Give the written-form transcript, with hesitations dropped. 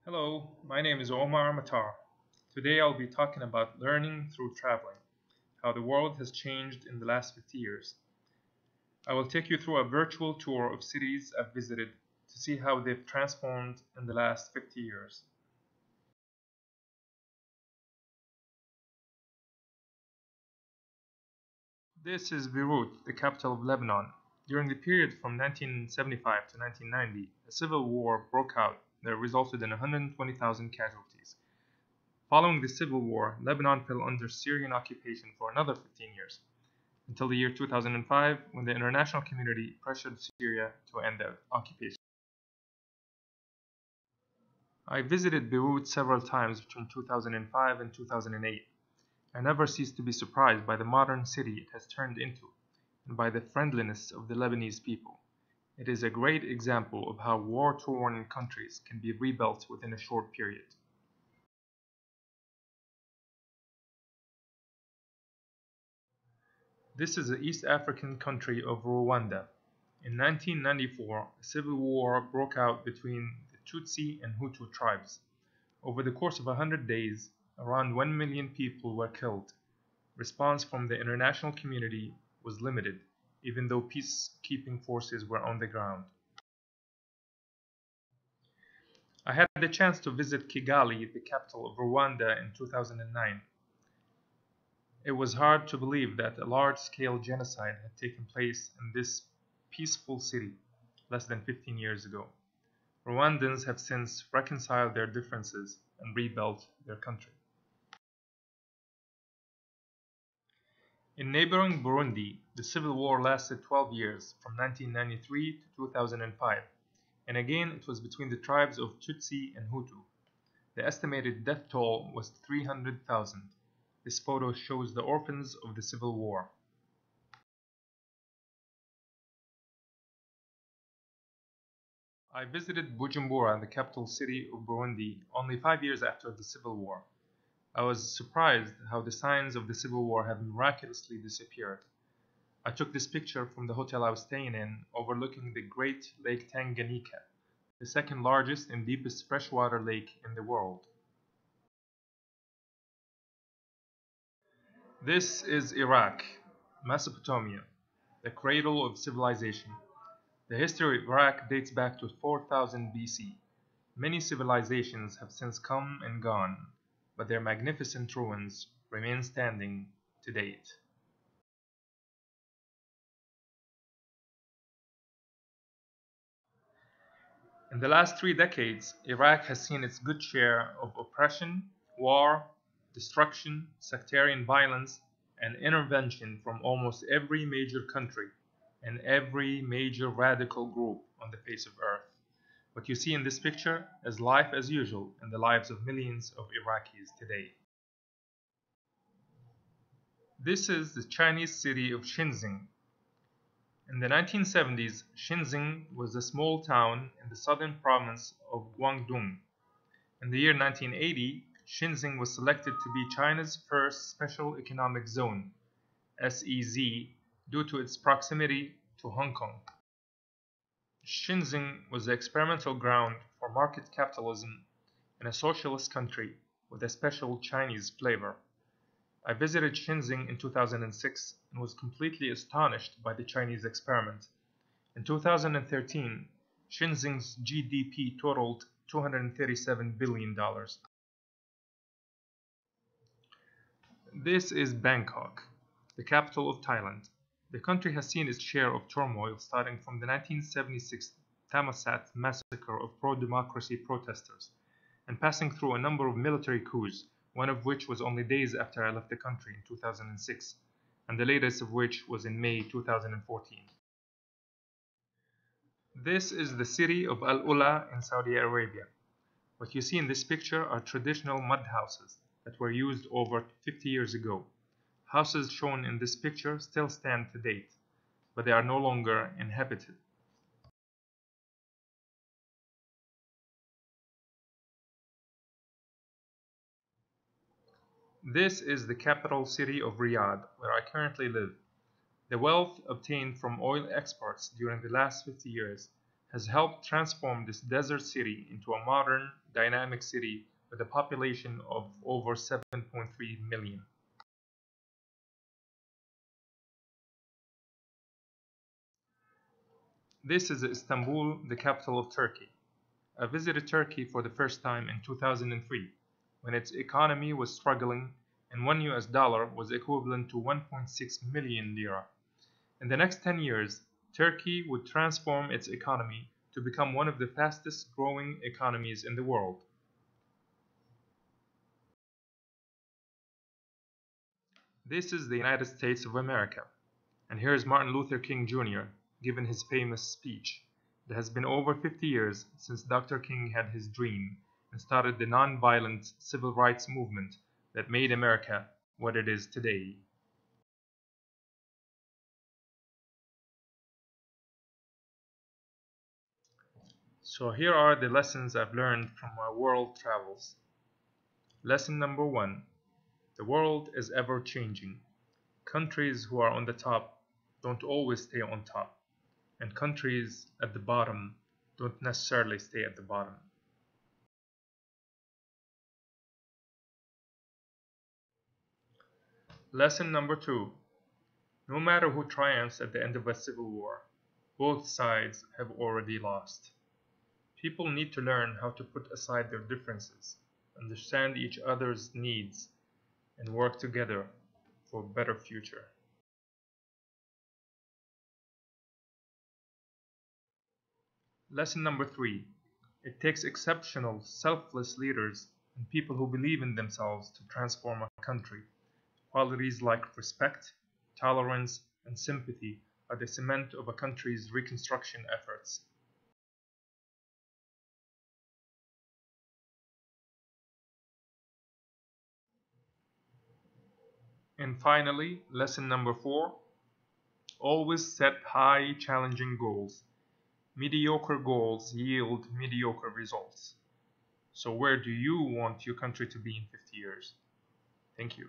Hello, my name is Omar Matar. Today I'll be talking about learning through traveling, how the world has changed in the last 50 years. I will take you through a virtual tour of cities I've visited to see how they've transformed in the last 50 years. This is Beirut, the capital of Lebanon. During the period from 1975 to 1990, a civil war broke out that resulted in 120,000 casualties. Following the civil war, Lebanon fell under Syrian occupation for another 15 years, until the year 2005 when the international community pressured Syria to end the occupation. I visited Beirut several times between 2005 and 2008. I never ceased to be surprised by the modern city it has turned into and by the friendliness of the Lebanese people. It is a great example of how war-torn countries can be rebuilt within a short period. This is the East African country of Rwanda. In 1994, a civil war broke out between the Tutsi and Hutu tribes. Over the course of 100 days, around 1 million people were killed. Response from the international community was limited, even though peacekeeping forces were on the ground. I had the chance to visit Kigali, the capital of Rwanda, in 2009. It was hard to believe that a large-scale genocide had taken place in this peaceful city less than 15 years ago. Rwandans have since reconciled their differences and rebuilt their country. In neighboring Burundi, the civil war lasted 12 years, from 1993 to 2005, and again it was between the tribes of Tutsi and Hutu. The estimated death toll was 300,000. This photo shows the orphans of the civil war. I visited Bujumbura, the capital city of Burundi, only 5 years after the civil war. I was surprised how the signs of the civil war have miraculously disappeared. I took this picture from the hotel I was staying in, overlooking the Great Lake Tanganyika, the second largest and deepest freshwater lake in the world. This is Iraq, Mesopotamia, the cradle of civilization. The history of Iraq dates back to 4000 BC. Many civilizations have since come and gone, but their magnificent ruins remain standing to date. In the last 3 decades, Iraq has seen its good share of oppression, war, destruction, sectarian violence, and intervention from almost every major country and every major radical group on the face of earth. What you see in this picture is life as usual in the lives of millions of Iraqis today. This is the Chinese city of Shenzhen. In the 1970s, Shenzhen was a small town in the southern province of Guangdong. In the year 1980, Shenzhen was selected to be China's first special economic zone, SEZ, due to its proximity to Hong Kong. Shenzhen was the experimental ground for market capitalism in a socialist country with a special Chinese flavor. I visited Shenzhen in 2006 and was completely astonished by the Chinese experiment. In 2013, Shenzhen's GDP totaled $237 billion. This is Bangkok, the capital of Thailand. The country has seen its share of turmoil starting from the 1976 Thammasat massacre of pro-democracy protesters and passing through a number of military coups, one of which was only days after I left the country in 2006, and the latest of which was in May 2014. This is the city of Al-Ula in Saudi Arabia. What you see in this picture are traditional mud houses that were used over 50 years ago. Houses shown in this picture still stand to date, but they are no longer inhabited. This is the capital city of Riyadh, where I currently live. The wealth obtained from oil exports during the last 50 years has helped transform this desert city into a modern, dynamic city with a population of over 7.3 million. This is Istanbul, the capital of Turkey. I visited Turkey for the first time in 2003, when its economy was struggling and $1 was equivalent to 1.6 million lira. In the next 10 years, Turkey would transform its economy to become one of the fastest growing economies in the world. This is the United States of America, and here is Martin Luther King Jr. giving his famous speech. It has been over 50 years since Dr. King had his dream and started the nonviolent civil rights movement that made America what it is today. So here are the lessons I've learned from my world travels. Lesson number 1. The world is ever changing. Countries who are on the top don't always stay on top, and countries at the bottom don't necessarily stay at the bottom. Lesson number 2. No matter who triumphs at the end of a civil war, both sides have already lost. People need to learn how to put aside their differences, understand each other's needs, and work together for a better future. Lesson number 3. It takes exceptional, selfless leaders and people who believe in themselves to transform a country. Qualities like respect, tolerance, and sympathy are the cement of a country's reconstruction efforts. And finally, lesson number 4. Always set high, challenging goals. Mediocre goals yield mediocre results. So where do you want your country to be in 50 years? Thank you.